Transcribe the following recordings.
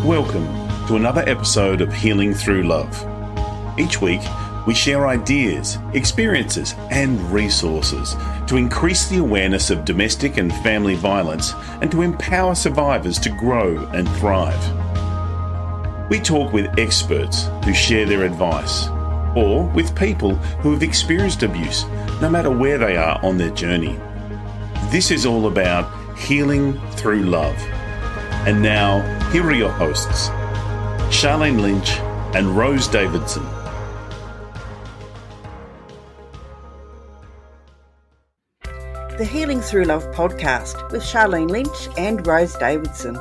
Welcome to another episode of Healing Through Love. Each week, we share ideas, experiences, and resources to increase the awareness of domestic and family violence and to empower survivors to grow and thrive. We talk with experts who share their advice, or with people who have experienced abuse, no matter where they are on their journey. This is all about healing through love. And now, here are your hosts, Sharlene Lynch and Rose Davidson. The Healing Through Love podcast with Sharlene Lynch and Rose Davidson.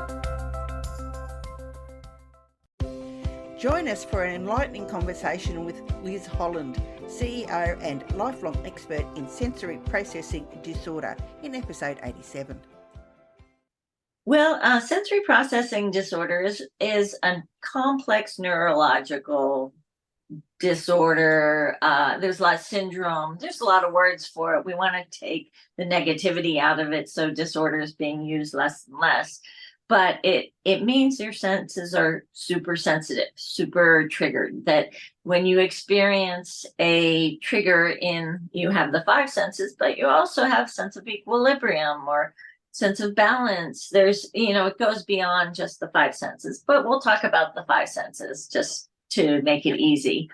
Join us for an enlightening conversation with Liz Holland, CEO and lifelong expert in sensory processing disorder, in episode 87. Well, sensory processing disorders is a complex neurological disorder. There's a lot of syndrome. There's a lot of words for it. We want to take the negativity out of it, so disorder is being used less and less. But it means your senses are super sensitive, super triggered, that when you experience a trigger you have the five senses, but you also have sense of equilibrium or sense of balance. There's, it goes beyond just the five senses, but we'll talk about the five senses just to make it easy.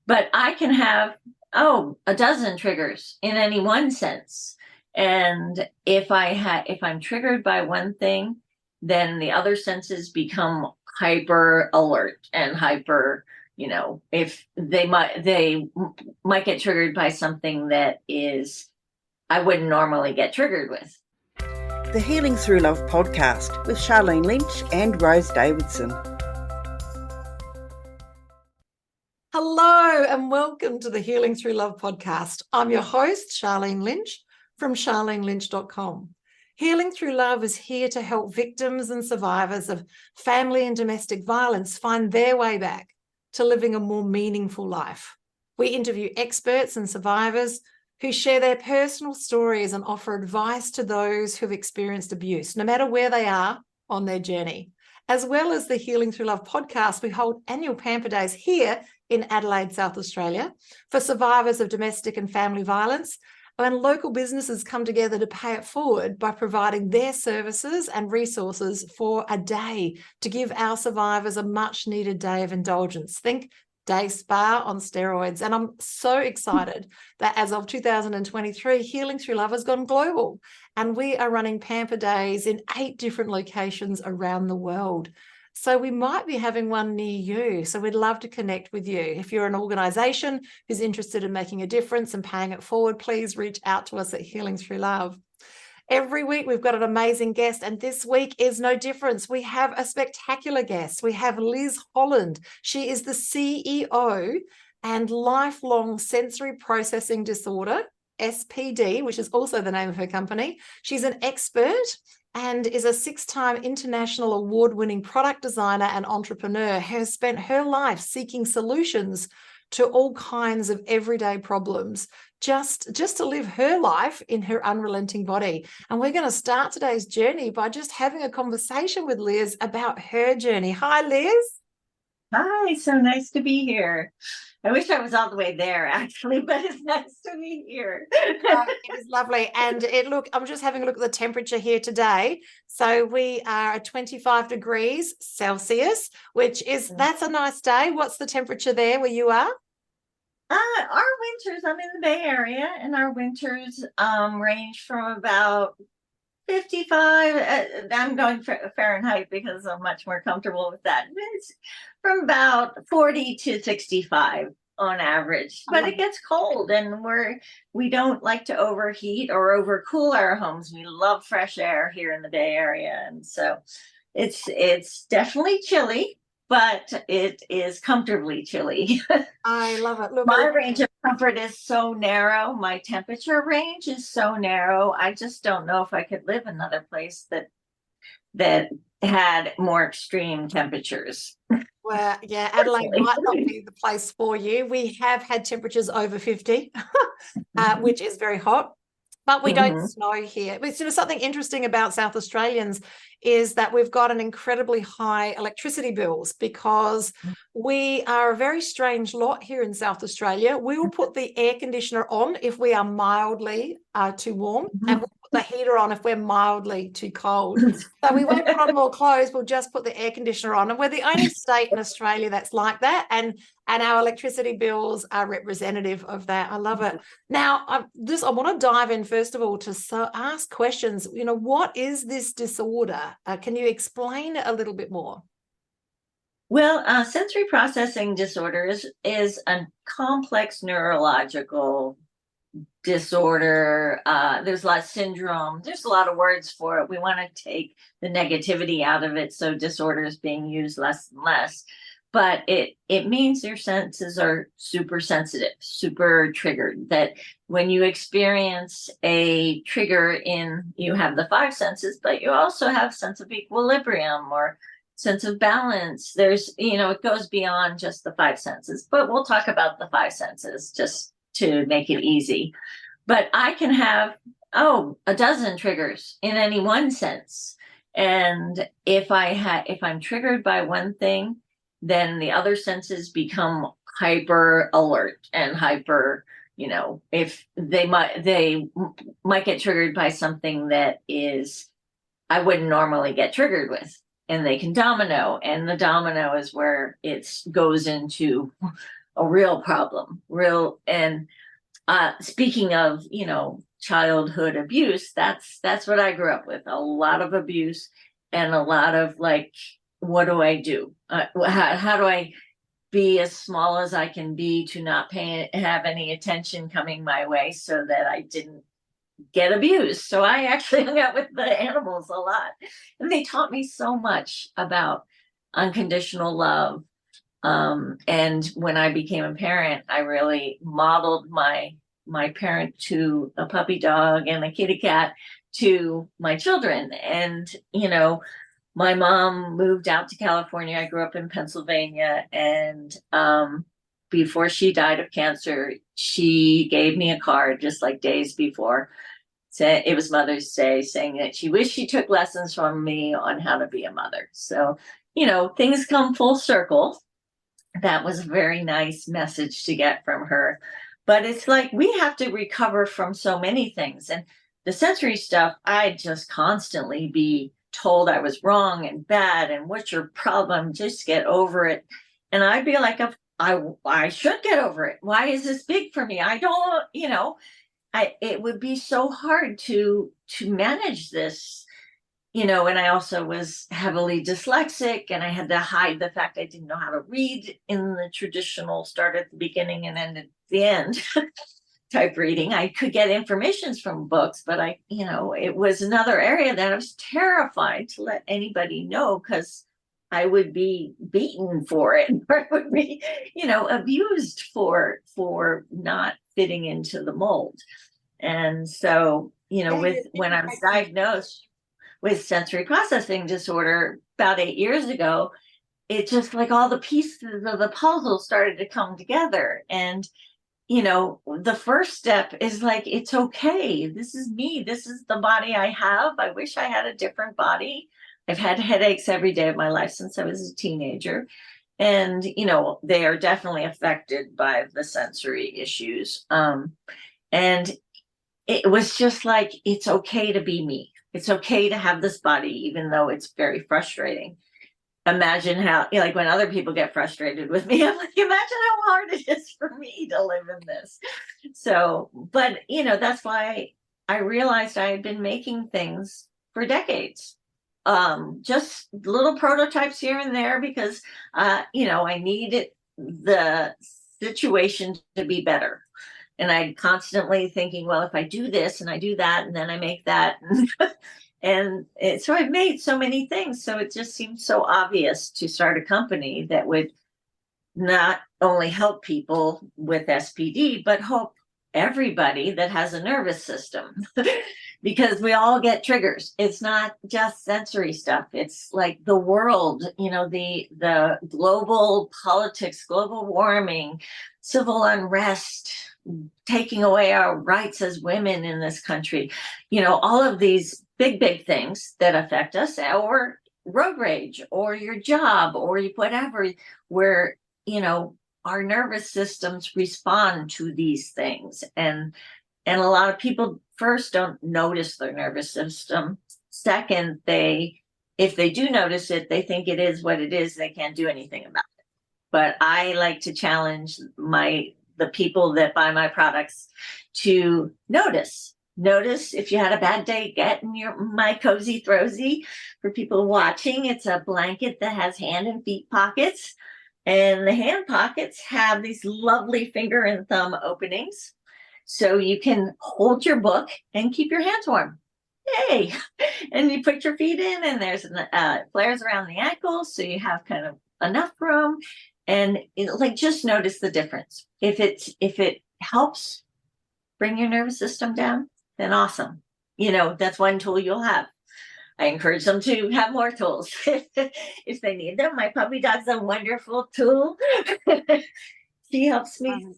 But I can have, a dozen triggers in any one sense. And if I'm triggered by one thing, then the other senses become hyper alert and hyper, if they might get triggered by something that I wouldn't normally get triggered with. The Healing Through Love podcast with Sharlene Lynch and Rose Davidson. Hello and welcome to the Healing Through Love podcast. I'm your host, Sharlene Lynch from charlenelynch.com. Healing Through Love is here to help victims and survivors of family and domestic violence find their way back to living a more meaningful life. We interview experts and survivors who share their personal stories and offer advice to those who've experienced abuse, no matter where they are on their journey. As well as the Healing Through Love podcast, we hold annual Pamper Days here in Adelaide, South Australia, for survivors of domestic and family violence. And local businesses come together to pay it forward by providing their services and resources for a day to give our survivors a much needed day of indulgence. Think day spa on steroids. And I'm so excited that as of 2023, Healing Through Love has gone global. And we are running Pamper Days in 8 different locations around the world. So we might be having one near you. So we'd love to connect with you. If you're an organisation who's interested in making a difference and paying it forward, please reach out to us at Healing Through Love. Every week we've got an amazing guest, and this week is no difference. We have a spectacular guest. We have Liz Holland. She is the CEO and lifelong sensory processing disorder, SPD, which is also the name of her company. She's an expert and is a 6-time international award-winning product designer and entrepreneur who has spent her life seeking solutions to all kinds of everyday problems, just to live her life in her unrelenting body. And we're going to start today's journey by just having a conversation with Liz about her journey. Hi, Liz. Hi, so nice to be here. I wish I was all the way there, actually, but it's nice to be here. It is lovely. And I'm just having a look at the temperature here today. So we are at 25 degrees Celsius, that's a nice day. What's the temperature there where you are? Our winters, I'm in the Bay Area, and our winters range from about 55. I'm going for Fahrenheit because I'm much more comfortable with that. It's from about 40 to 65 on average, but it gets cold, and we don't like to overheat or overcool our homes. We love fresh air here in the Bay Area, and so it's definitely chilly, but it is comfortably chilly. I love it. Look, my range of comfort is so narrow. My temperature range is so narrow. I just don't know if I could live another place that had more extreme temperatures. Well, yeah, Adelaide might not be the place for you. We have had temperatures over 50, which is very hot. but we don't Mhm. snow here. But something interesting about South Australians is that we've got an incredibly high electricity bills because we are a very strange lot here in South Australia. We will put the air conditioner on if we are mildly too warm, and we'll put the heater on if we're mildly too cold. So we won't put on more clothes, we'll just put the air conditioner on. And we're the only state in Australia that's like that. And our electricity bills are representative of that. I love it. Now, I want to dive in, first of all, to ask questions. What is this disorder? Can you explain it a little bit more? Well, sensory processing disorders is a complex neurological disorder. There's a lot of syndrome. There's a lot of words for it. We want to take the negativity out of it, so disorder is being used less and less. But it means your senses are super sensitive, super triggered. That when you experience a trigger you have the five senses, but you also have sense of equilibrium or sense of balance. There's, it goes beyond just the five senses, but we'll talk about the five senses just to make it easy. But I can have, a dozen triggers in any one sense. And if I'm triggered by one thing, then the other senses become hyper alert and hyper, if they might get triggered by something that I wouldn't normally get triggered with, and they can domino, and the domino is where it goes into a real problem. Speaking of, childhood abuse, that's what I grew up with. A lot of abuse and a lot of like, what do I do? How do I be as small as I can be to not have any attention coming my way so that I didn't get abused? So I actually hung out with the animals a lot, and they taught me so much about unconditional love. And when I became a parent, I really modeled my parent to a puppy dog and a kitty cat to my children. And, my mom moved out to California. I grew up in Pennsylvania. And before she died of cancer, she gave me a card just like days before. It was Mother's Day, saying that she wished she took lessons from me on how to be a mother. So, things come full circle. That was a very nice message to get from her. But it's like we have to recover from so many things. And the sensory stuff, I'd just constantly be told I was wrong and bad, and what's your problem? Just get over it. And I'd be like, I should get over it. Why is this big for me? I don't, it would be so hard to manage this, and I also was heavily dyslexic, and I had to hide the fact I didn't know how to read in the traditional start at the beginning and end at the end type reading. I could get information from books, but it was another area that I was terrified to let anybody know, because I would be beaten for it, or I would be, abused for not fitting into the mold. And so, when I was diagnosed with sensory processing disorder about 8 years ago, it just like all the pieces of the puzzle started to come together. And the first step is like, it's okay. This is me. This is the body I have. I wish I had a different body. I've had headaches every day of my life since I was a teenager. And, they are definitely affected by the sensory issues. And it was just like, it's okay to be me. It's okay to have this body, even though it's very frustrating. Imagine how, like when other people get frustrated with me, I'm like, imagine how hard it is for me to live in this. So, but, that's why I realized I had been making things for decades. Just little prototypes here and there because, I needed the situation to be better. And I'm constantly thinking, well, if I do this and I do that, and then I make that. So I've made so many things. So it just seemed so obvious to start a company that would not only help people with SPD, but help everybody that has a nervous system. because we all get triggers. It's not just sensory stuff. It's like the world, the global politics, global warming, civil unrest, taking away our rights as women in this country, all of these big things that affect us, or road rage, or your job, or whatever, where, our nervous systems respond to these things. And a lot of people first don't notice their nervous system. Second, if they do notice it, they think it is what it is. They can't do anything about it. But I like to challenge the people that buy my products to notice if you had a bad day. Get in my Cozy Throwsy. For people watching, it's a blanket that has hand and feet pockets, and the hand pockets have these lovely finger and thumb openings, so you can hold your book and keep your hands warm. Yay! And you put your feet in, and there's flares around the ankles, so you have kind of enough room. And just notice the difference. If it helps bring your nervous system down, then awesome. That's one tool you'll have. I encourage them to have more tools if they need them. My puppy dog's a wonderful tool. She helps me,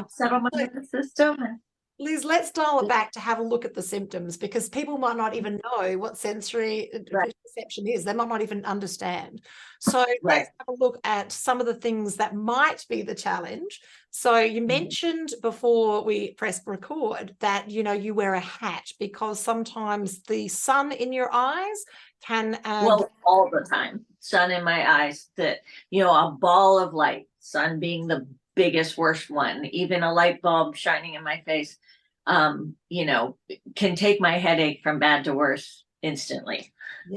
settle my nervous system. Liz, let's dial it back to have a look at the symptoms, because people might not even know what sensory perception is. They might not even understand. So let's have a look at some of the things that might be the challenge. So you mentioned before we pressed record that, you wear a hat because sometimes the sun in your eyes can... all the time. Sun in my eyes, that, a ball of light, sun being the biggest, worst one. Even a light bulb shining in my face, can take my headache from bad to worse instantly.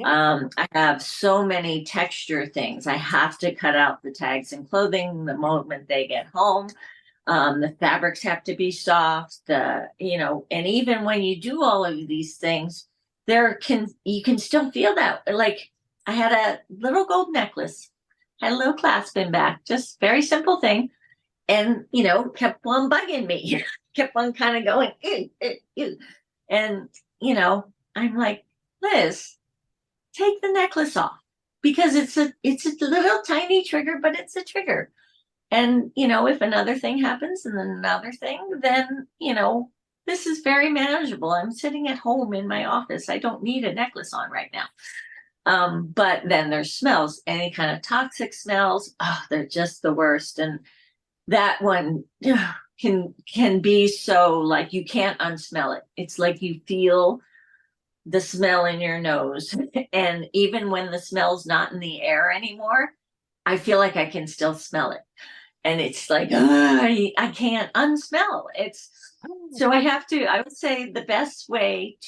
I have so many texture things. I have to cut out the tags in clothing the moment they get home. The fabrics have to be soft, and even when you do all of these things, you can still feel that. Like, I had a little gold necklace, had a little clasp in back, just very simple thing. And, kept on bugging me, kept on kind of going, ew, ew, ew. And, I'm like, Liz, take the necklace off, because it's a little tiny trigger, but it's a trigger. And, if another thing happens and then another thing, then, this is very manageable. I'm sitting at home in my office. I don't need a necklace on right now. But then there's smells, any kind of toxic smells. Oh, they're just the worst. And that one can be so, like, you can't unsmell it. It's like you feel the smell in your nose. And even when the smell's not in the air anymore, I feel like I can still smell it. And it's like, I can't unsmell. So I would say the best way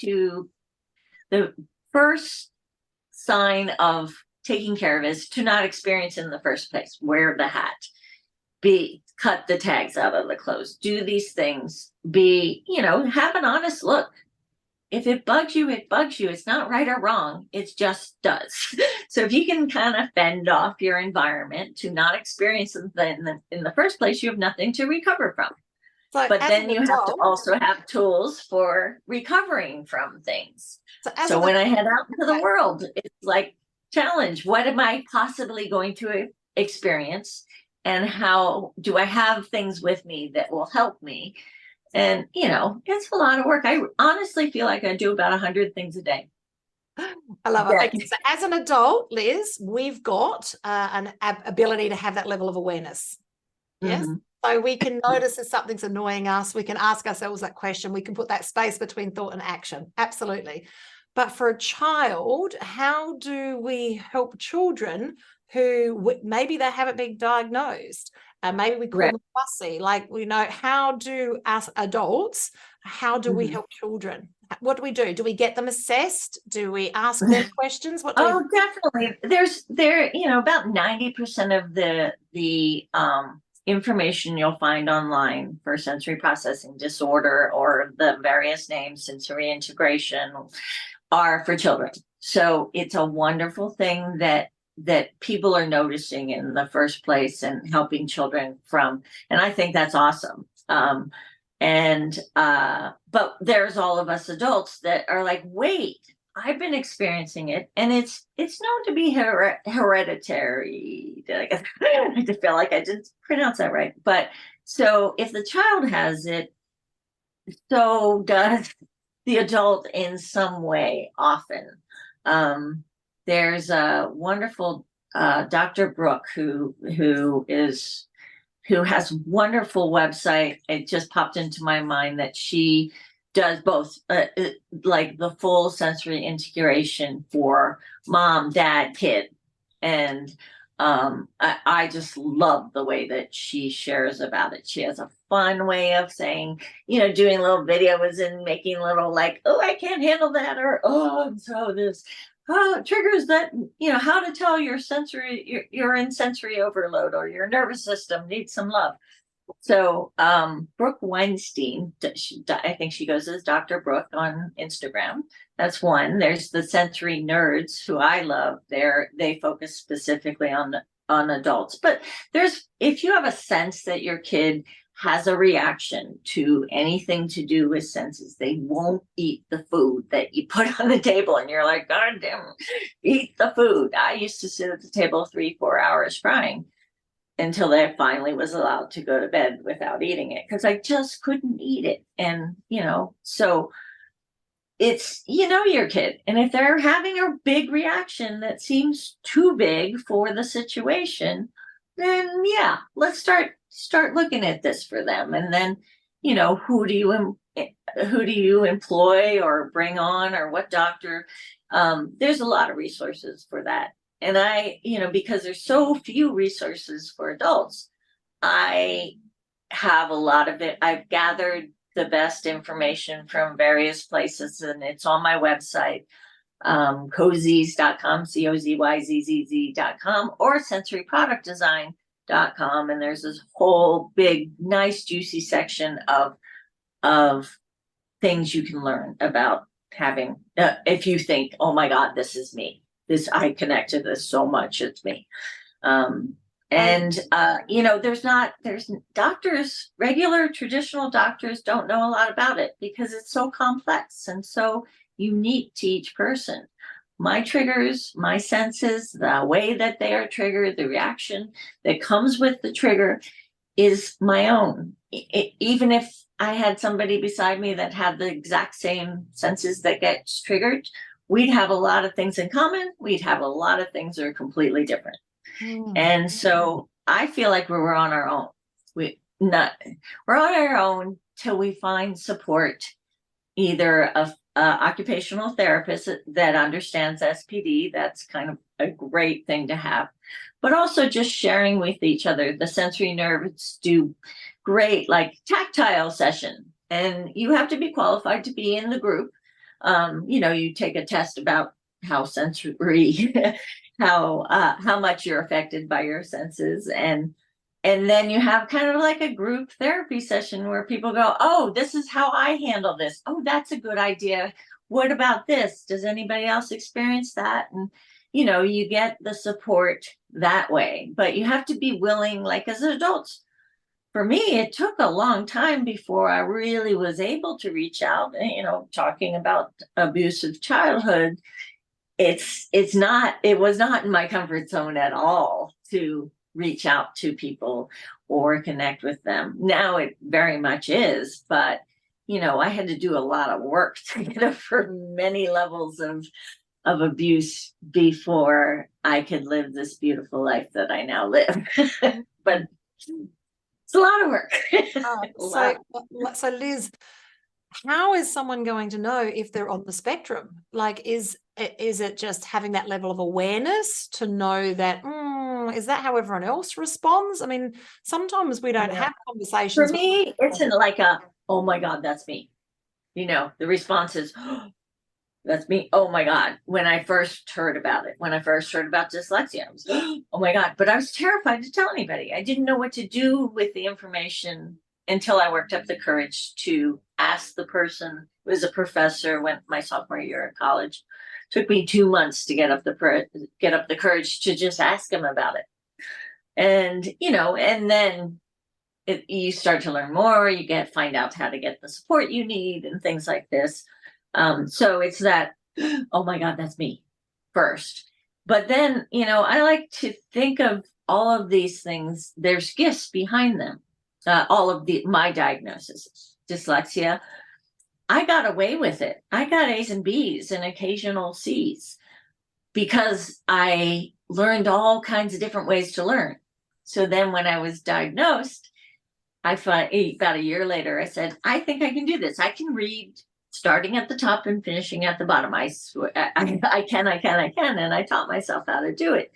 the first sign of taking care of it is to not experience it in the first place. Wear the hat. Cut the tags out of the clothes, do these things, have an honest look. If it bugs you, it bugs you. It's not right or wrong. It just does. So if you can kind of fend off your environment to not experience it in the first place, you have nothing to recover from. But then you have to also have tools for recovering from things. So when I head out into the world, it's like, challenge, what am I possibly going to experience? And how do I have things with me that will help me? And, it's a lot of work. I honestly feel like I do about 100 things a day. I love it. Okay, so as an adult, Liz, we've got an ability to have that level of awareness. Yes. Mm-hmm. So we can notice if something's annoying us. We can ask ourselves that question. We can put that space between thought and action. Absolutely. But for a child, how do we help children who maybe they haven't been diagnosed, and maybe we call them fussy? Like, how do us adults, we help children? What do? Do we get them assessed? Do we ask them questions? Definitely. There, about 90% of the information you'll find online for sensory processing disorder, or the various names, sensory integration, are for children. So it's a wonderful thing that people are noticing in the first place and helping children from, and I think that's awesome. And but there's all of us adults that are like, wait, I've been experiencing it, and it's known to be hereditary. I just feel like I didn't pronounce that right. But so if the child has it, so does the adult in some way often. There's a wonderful Dr. Brooke who has wonderful website. It just popped into my mind that she does both like the full sensory integration for mom, dad, kid. And I just love the way that she shares about it. She has a fun way of saying, doing little videos and making little like, oh, I can't handle that, or oh, so this triggers that, how to tell your sensory, you're in sensory overload, or your nervous system needs some love. So Brooke Weinstein, I think she goes as Dr. Brooke on Instagram. That's one. There's the Sensory Nerds, who I love. They focus specifically on adults. But if you have a sense that your kid has a reaction to anything to do with senses, they won't eat the food that you put on the table, and you're like, God damn, eat the food. I used to sit at the table 3-4 hours crying until I finally was allowed to go to bed without eating it, because I just couldn't eat it. And, so it's, your kid. And if they're having a big reaction that seems too big for the situation, then yeah, let's start looking at this for them. And then, who do you employ or bring on, or what doctor? There's a lot of resources for that. And because there's so few resources for adults, I have a lot of it. I've gathered the best information from various places, and it's on my website, cozyz.com, COZYZZZ.com, or sensoryproductdesign.com. And there's this whole big, nice, juicy section of things you can learn about having, if you think, oh my God, this is me. I connect to this so much, it's me. There's doctors, regular traditional doctors don't know a lot about it, because it's so complex and so unique to each person. My triggers, my senses, the way that they are triggered, the reaction that comes with the trigger is my own. Even if I had somebody beside me that had the exact same senses that gets triggered, we'd have a lot of things in common. We'd have a lot of things that are completely different. And so I feel like we're on our own. We're on our own till we find support, either a occupational therapist that understands SPD. That's kind of a great thing to have, but also just sharing with each other. The sensory nerds do great, like tactile session, and you have to be qualified to be in the group. You take a test about how sensory, how much you're affected by your senses. And then you have kind of like a group therapy session where people go, oh, this is how I handle this. Oh, that's a good idea. What about this? Does anybody else experience that? And, you get the support that way, but you have to be willing, like as adults. For me, it took a long time before I really was able to reach out, talking about abusive childhood. It was not in my comfort zone at all to reach out to people or connect with them. Now it very much is, but I had to do a lot of work to get over many levels of abuse before I could live this beautiful life that I now live. But it's a lot of work. So Liz, how is someone going to know if they're on the spectrum? Like, is it just having that level of awareness to know that, is that how everyone else responds? I mean, sometimes we don't have conversations. For me, it's like oh my God, that's me. The response is, oh, that's me. Oh my God. When I first heard about dyslexia, I was, oh my God. But I was terrified to tell anybody. I didn't know what to do with the information until I worked up the courage to ask the person who was a professor when my sophomore year of college. It took me 2 months to get up the courage to just ask him about it. And, and then you start to learn more, find out how to get the support you need and things like this. So it's that, oh my God, that's me first. But then, I like to think of all of these things, there's gifts behind them. All of my diagnosis, dyslexia, I got away with it. I got A's and B's and occasional C's because I learned all kinds of different ways to learn. So then when I was diagnosed, about a year later, I said, I think I can do this. I can read starting at the top and finishing at the bottom. I can. And I taught myself how to do it.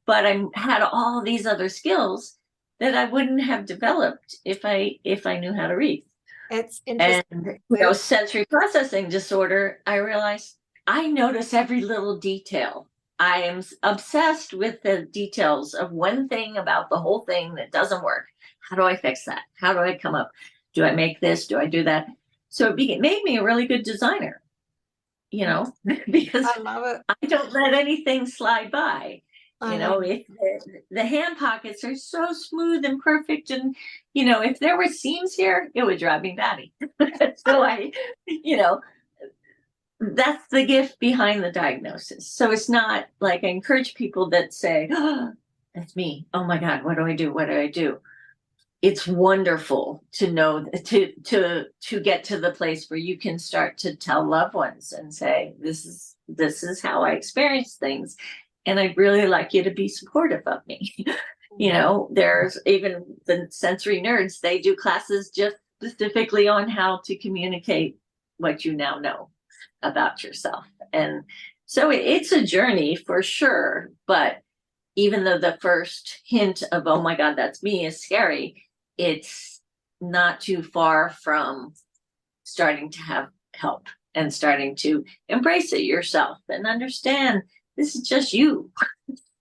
But I had all these other skills that I wouldn't have developed if I knew how to read. It's interesting. And sensory processing disorder, I realized I notice every little detail. I am obsessed with the details of one thing about the whole thing that doesn't work. How do I fix that? How do I come up? Do I make this? Do I do that? So it made me a really good designer, because I love it. I don't let anything slide by. If the hand pockets are so smooth and perfect, and if there were seams here, it would drive me batty. So that's the gift behind the diagnosis. So it's not like I encourage people that say, oh, that's me. Oh my God, what do I do? What do I do? It's wonderful to know to get to the place where you can start to tell loved ones and say, this is how I experience things. And I'd really like you to be supportive of me. There's even the sensory nerds, they do classes just specifically on how to communicate what you now know about yourself. And so it's a journey for sure. But even though the first hint of, oh my God, that's me is scary, it's not too far from starting to have help and starting to embrace it yourself and understand this is just you.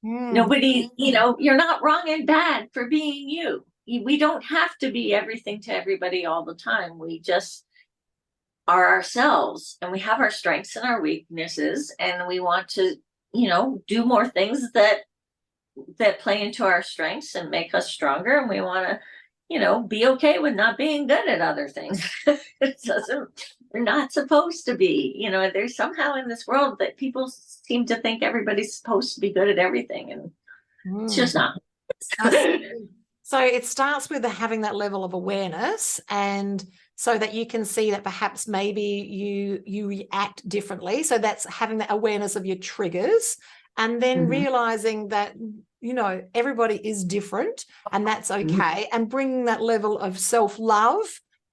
Nobody, you're not wrong and bad for being you. We don't have to be everything to everybody all the time. We just are ourselves, and we have our strengths and our weaknesses, and we want to, do more things that play into our strengths and make us stronger. And we want to, be okay with not being good at other things. We're not supposed to be, there's somehow in this world that people seem to think everybody's supposed to be good at everything. And it's just not. So it starts with having that level of awareness, and so that you can see that perhaps maybe you react differently. So that's having that awareness of your triggers, and then realizing that, everybody is different, and that's okay. And bringing that level of self-love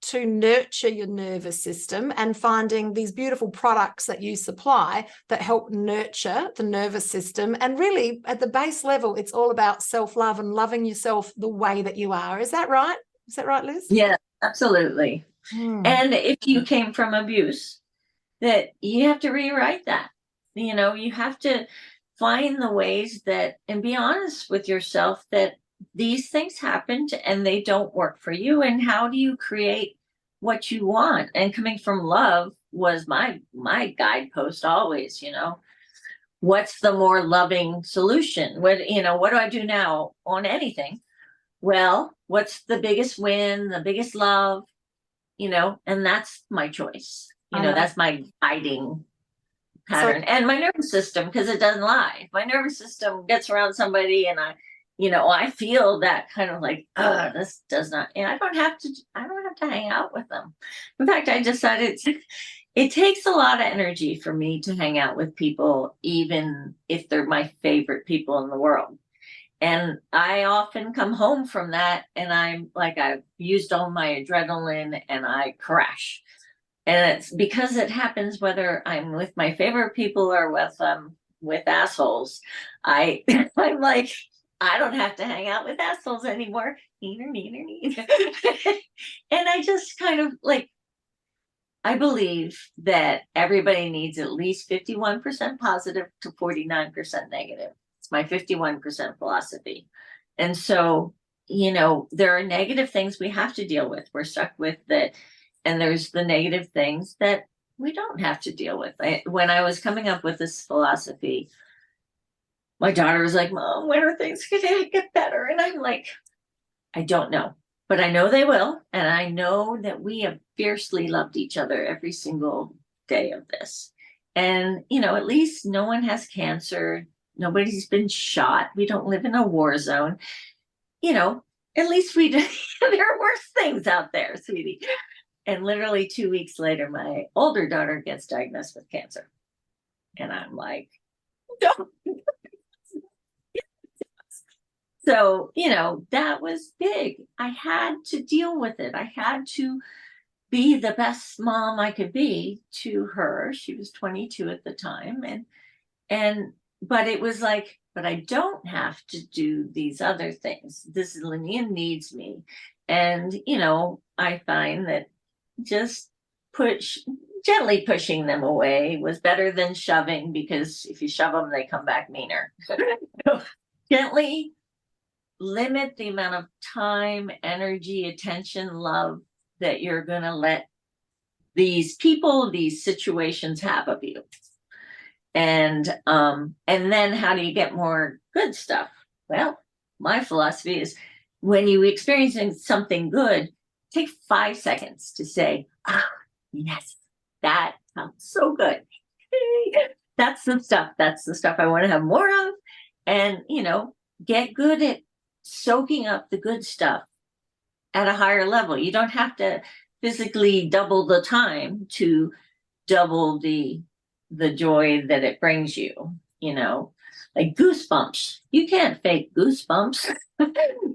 to nurture your nervous system, and finding these beautiful products that you supply that help nurture the nervous system. And really at the base level, it's all about self-love and loving yourself the way that you are. Is that right? Is that right, Liz? Yeah, absolutely. And if you came from abuse, that you have to rewrite that. You have to find the ways that, and be honest with yourself that these things happened and they don't work for you. And how do you create what you want? And coming from love was my guidepost always, what's the more loving solution? What do I do now on anything? Well, what's the biggest win, the biggest love, and that's my choice. That's my guiding pattern. And my nervous system, because it doesn't lie. If my nervous system gets around somebody and I feel that kind of like, this does not, I don't have to hang out with them. In fact, I decided it takes a lot of energy for me to hang out with people, even if they're my favorite people in the world. And I often come home from that and I'm like, I've used all my adrenaline and I crash. And it's because it happens whether I'm with my favorite people or with assholes. I'm like, I don't have to hang out with assholes anymore. Neither. And I just kind of like, I believe that everybody needs at least 51% positive to 49% negative. It's my 51% philosophy. And so, there are negative things we have to deal with. We're stuck with that. And there's the negative things that we don't have to deal with. When I was coming up with this philosophy, my daughter was like, Mom, when are things going to get better? And I'm like, I don't know. but I know they will. And I know that we have fiercely loved each other every single day of this. And, at least no one has cancer. Nobody's been shot. We don't live in a war zone. At least we do. There are worse things out there, sweetie. And literally 2 weeks later, my older daughter gets diagnosed with cancer. And I'm like, no. So, that was big. I had to deal with it. I had to be the best mom I could be to her. She was 22 at the time. But it was like, but I don't have to do these other things. This Linnea needs me. And, I find that just gently pushing them away was better than shoving, because if you shove them, they come back meaner. So gently limit the amount of time, energy, attention, love that you're going to let these people, these situations have of you. And then how do you get more good stuff? Well, my philosophy is, when you experiencing something good, take 5 seconds to say, yes, that sounds so good. That's the stuff I want to have more of. And, get good at soaking up the good stuff at a higher level. You don't have to physically double the time to double the joy that it brings you, like goosebumps. You can't fake goosebumps.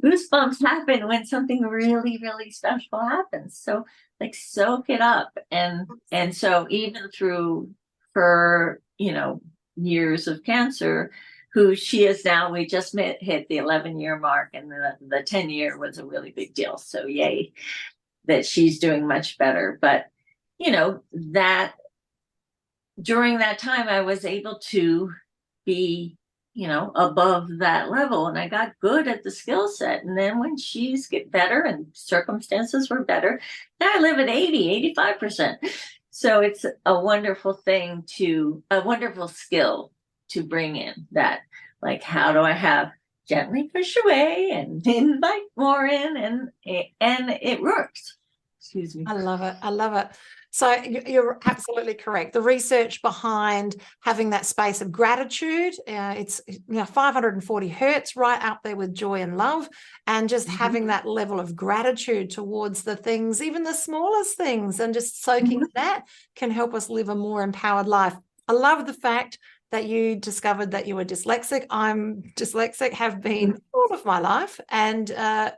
Goosebumps happen when something really, really special happens. So like soak it up. And so even through her, years of cancer, who she is now, we just hit the 11-year mark, and the 10-year was a really big deal. So yay that she's doing much better. But, that during that time, I was able to be, above that level, and I got good at the skill set. And then when she's get better and circumstances were better, now I live at 85%. So it's a wonderful thing a wonderful skill to bring in, that, like, how do I have gently push away and invite more in, and it works. Excuse me. I love it. So you're absolutely correct. The research behind having that space of gratitude, it's 540 hertz, right up there with joy and love, and just having that level of gratitude towards the things, even the smallest things, and just soaking that can help us live a more empowered life. I love the fact that you discovered that you were dyslexic. I'm dyslexic, have been all of my life. And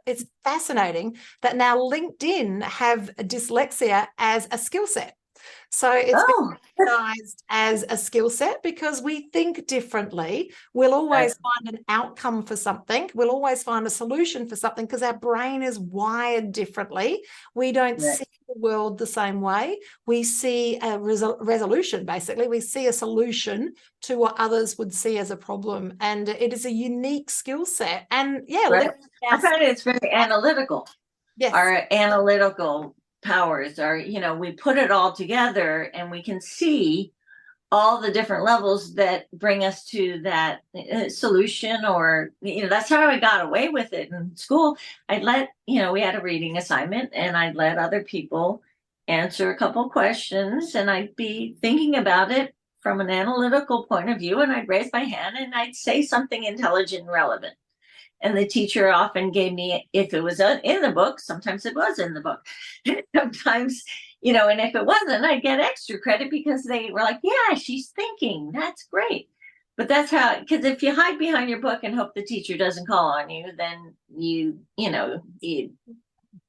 it's fascinating that now LinkedIn have dyslexia as a skill set. So it's been recognized as a skill set because we think differently. We'll always find an outcome for something. We'll always find a solution for something because our brain is wired differently. We don't see the world the same way. We see a resolution, basically. We see a solution to what others would see as a problem. And it is a unique skill set. And I find it's very analytical. Yes. Our analytical powers are, we put it all together and we can see all the different levels that bring us to that solution, or, that's how I got away with it in school. I'd let, we had a reading assignment, and I'd let other people answer a couple questions, and I'd be thinking about it from an analytical point of view, and I'd raise my hand and I'd say something intelligent and relevant. And the teacher often gave me, if it was in the book, sometimes it was in the book. Sometimes, and if it wasn't, I'd get extra credit because they were like, yeah, she's thinking. That's great. But that's how, because if you hide behind your book and hope the teacher doesn't call on you, then you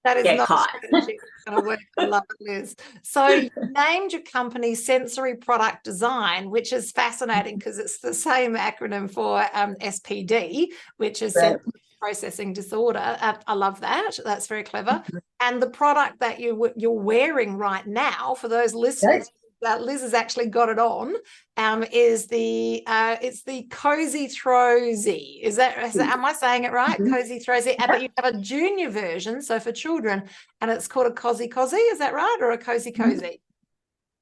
that is get not caught. Going to work. I love it, Liz. So you named your company Sensory Product Design, which is fascinating because it's the same acronym for SPD, which is sensory processing disorder. I love that. That's very clever. And the product that you're wearing right now, for those listeners, that Liz has actually got it on, is it's the Cozy Throzy. Is that am I saying it right? Cozy Throzy. But you have a junior version, so for children, and it's called a Cozy Cozy. Is that right, or a Cozy Cozy?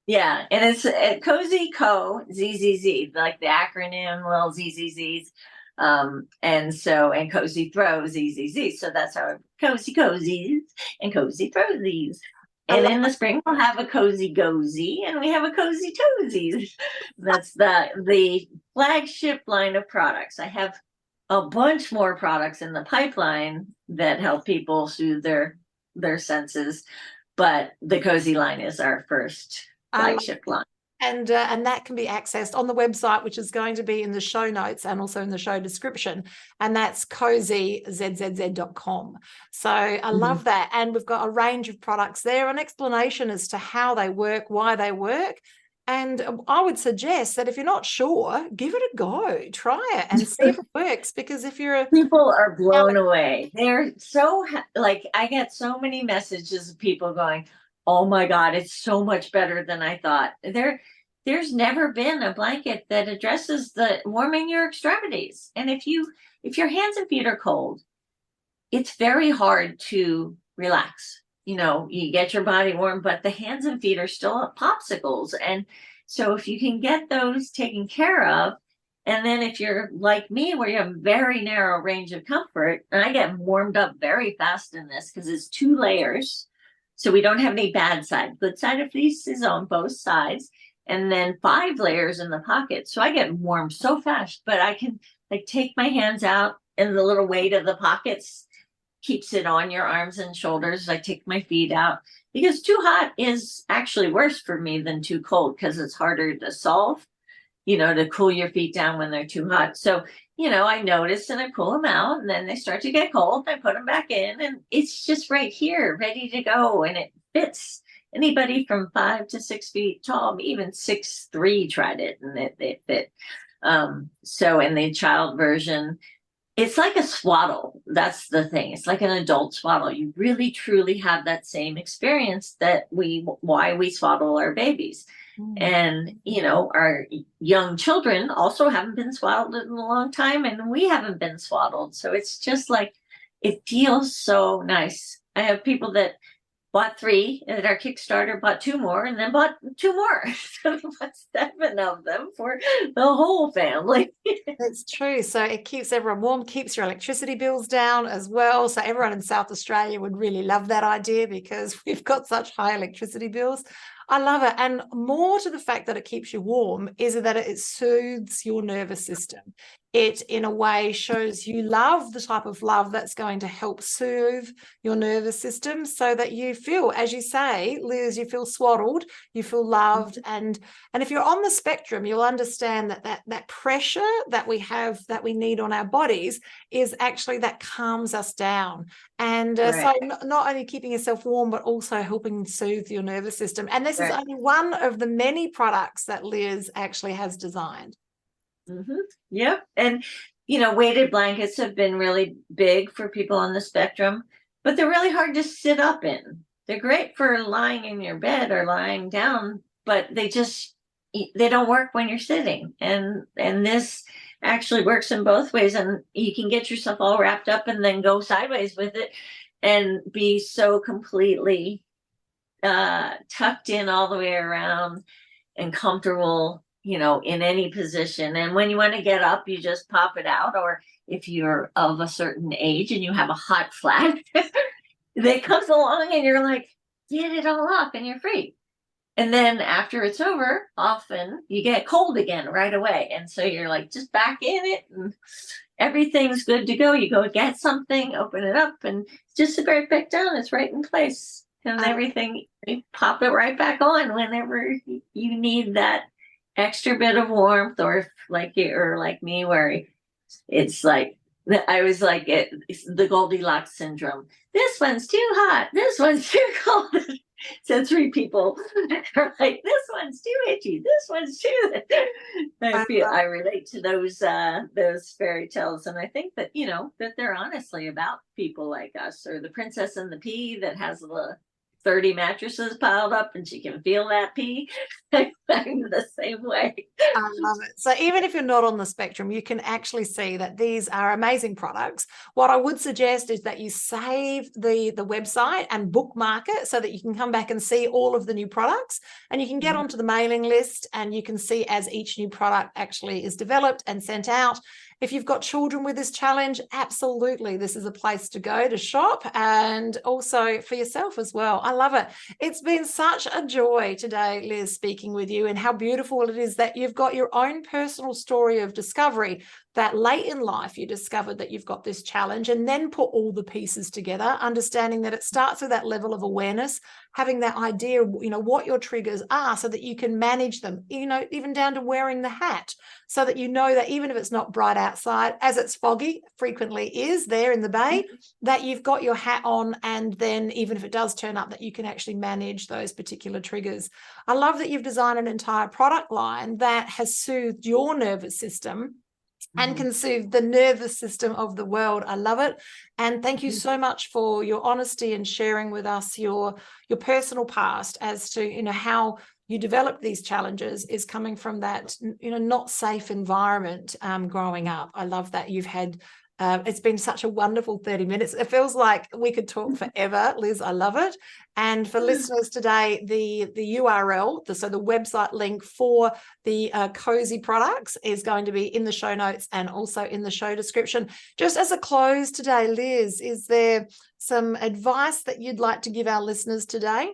Yeah, and it's Cozy ZZZ, like the acronym, little ZZZs. And cozy throws, easy. So that's how cozy cozies and cozy throwies. And in the spring, we'll have a cozy gozy, and we have a cozy toesies. That's the flagship line of products. I have a bunch more products in the pipeline that help people soothe their senses, but the cozy line is our first flagship line. And that can be accessed on the website, which is going to be in the show notes and also in the show description. And that's cozyzzz.com. So I love that. And we've got a range of products there, an explanation as to how they work, why they work. And I would suggest that if you're not sure, give it a go, try it and see if it works. Because if you're people are blown away. They're so like, I get so many messages of people going, oh my God, it's so much better than I thought. There's never been a blanket that addresses the warming your extremities. And if your hands and feet are cold, it's very hard to relax. You get your body warm, but the hands and feet are still popsicles. And so if you can get those taken care of, and then if you're like me, where you have a very narrow range of comfort, and I get warmed up very fast in this because it's 2 layers. So we don't have any bad side. Good side of fleece is on both sides, and then 5 layers in the pocket. So I get warm so fast, but I can take my hands out, and the little weight of the pockets keeps it on your arms and shoulders. I take my feet out, because too hot is actually worse for me than too cold, because it's harder to solve, to cool your feet down when they're too hot. So I notice and I pull them out, and then they start to get cold. I put them back in, and it's just right here, ready to go. And it fits anybody from 5 to 6 feet tall. Even 6'3" tried it, and it fit. So in the child version, it's like a swaddle. That's the thing. It's like an adult swaddle. You really, truly have that same experience why we swaddle our babies. And, our young children also haven't been swaddled in a long time, and we haven't been swaddled. So it's just like, it feels so nice. I have people that bought 3 at our Kickstarter, bought 2 more, and then bought 2 more. So bought 7 of them for the whole family. That's true. So it keeps everyone warm, keeps your electricity bills down as well. So everyone in South Australia would really love that idea, because we've got such high electricity bills. I love it. And more to the fact that it keeps you warm is that it soothes your nervous system. It, in a way, shows you love, the type of love that's going to help soothe your nervous system, so that you feel, as you say, Liz, you feel swaddled, you feel loved. And if you're on the spectrum, you'll understand that pressure that we have, that we need on our bodies, is actually that calms us down. And so not only keeping yourself warm, but also helping soothe your nervous system. And this is only one of the many products that Liz actually has designed. Yep. And, weighted blankets have been really big for people on the spectrum, but they're really hard to sit up in. They're great for lying in your bed or lying down, but they don't work when you're sitting. And this actually works in both ways. And you can get yourself all wrapped up and then go sideways with it and be so completely tucked in all the way around and comfortable, in any position. And when you want to get up, you just pop it out. Or if you're of a certain age and you have a hot flat that comes along, and you're like, get it all off and you're free. And then after it's over, often you get cold again right away. And so you're like, just back in it, and everything's good to go. You go get something, open it up, and it's just right back down. It's right in place. And everything, you pop it right back on whenever you need that extra bit of warmth. Or like you, or like me, where it's like, I was like, it's the Goldilocks syndrome. This one's too hot. This one's too cold. So 3 people are like, this one's too itchy. This one's too. I relate to those fairy tales, and I think that that they're honestly about people like us, or the Princess and the Pea that has the 30 mattresses piled up, and she can feel that pee. I'm the same way. I love it. So even if you're not on the spectrum, you can actually see that these are amazing products. What I would suggest is that you save the website and bookmark it, so that you can come back and see all of the new products, and you can get onto the mailing list, and you can see as each new product actually is developed and sent out. If you've got children with this challenge, absolutely, this is a place to go to shop, and also for yourself as well. I love it. It's been such a joy today, Liz, speaking with you, and how beautiful it is that you've got your own personal story of discovery, that late in life you discovered that you've got this challenge, and then put all the pieces together, understanding that it starts with that level of awareness, having that idea, what your triggers are so that you can manage them, even down to wearing the hat, so that you know that even if it's not bright outside, as it's foggy, frequently is there in the bay, that you've got your hat on, and then even if it does turn up, that you can actually manage those particular triggers. I love that you've designed an entire product line that has soothed your nervous system and can soothe the nervous system of the world. I love it. And thank you so much for your honesty and sharing with us your personal past as to, how you developed these challenges is coming from that, not safe environment growing up. I love that you've had, it's been such a wonderful 30 minutes. It feels like we could talk forever, Liz. I love it. And for listeners today, the URL, so the website link for the Cozy products is going to be in the show notes and also in the show description. Just as a close today, Liz, is there some advice that you'd like to give our listeners today?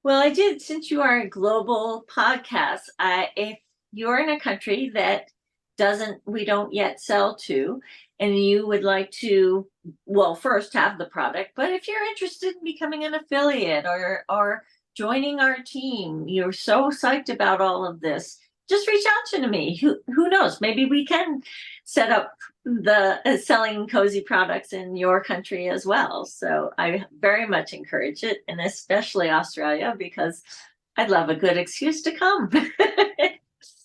Well, I did, since you are a global podcast, if you're in a country that we don't yet sell to, and you would like to, first have the product, but if you're interested in becoming an affiliate or joining our team, you're so psyched about all of this, just reach out to me. Who knows? Maybe we can set up the selling cozy products in your country as well. So I very much encourage it, and especially Australia, because I'd love a good excuse to come.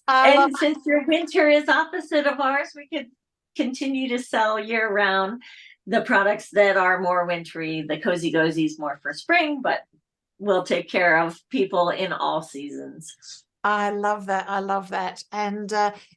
And since your winter is opposite of ours, we could continue to sell year round the products that are more wintry. The Cozy Gozies more for spring, but we'll take care of people in all seasons. I love that. I love that. And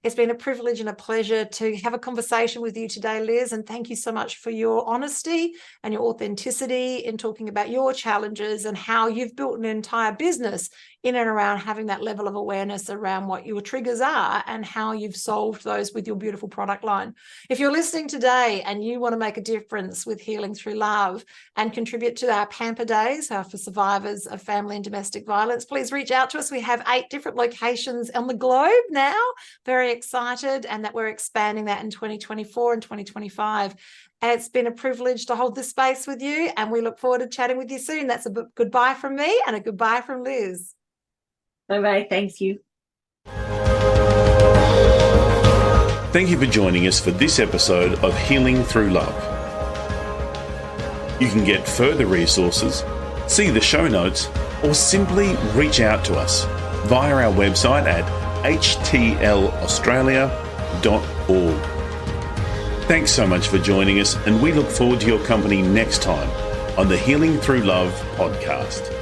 it's been a privilege and a pleasure to have a conversation with you today, Liz. And thank you so much for your honesty and your authenticity in talking about your challenges and how you've built an entire business in and around having that level of awareness around what your triggers are and how you've solved those with your beautiful product line. If you're listening today and you want to make a difference with Healing Through Love and contribute to our Pamper Days for survivors of family and domestic violence, please reach out to us. We have 8 different locations on the globe now. Very excited, and that we're expanding that in 2024 and 2025. And it's been a privilege to hold this space with you, and we look forward to chatting with you soon. That's a goodbye from me and a goodbye from Liz. Bye-bye. Thank you. Thank you for joining us for this episode of Healing Through Love. You can get further resources, see the show notes, or simply reach out to us via our website at htlaustralia.org. Thanks so much for joining us, and we look forward to your company next time on the Healing Through Love podcast.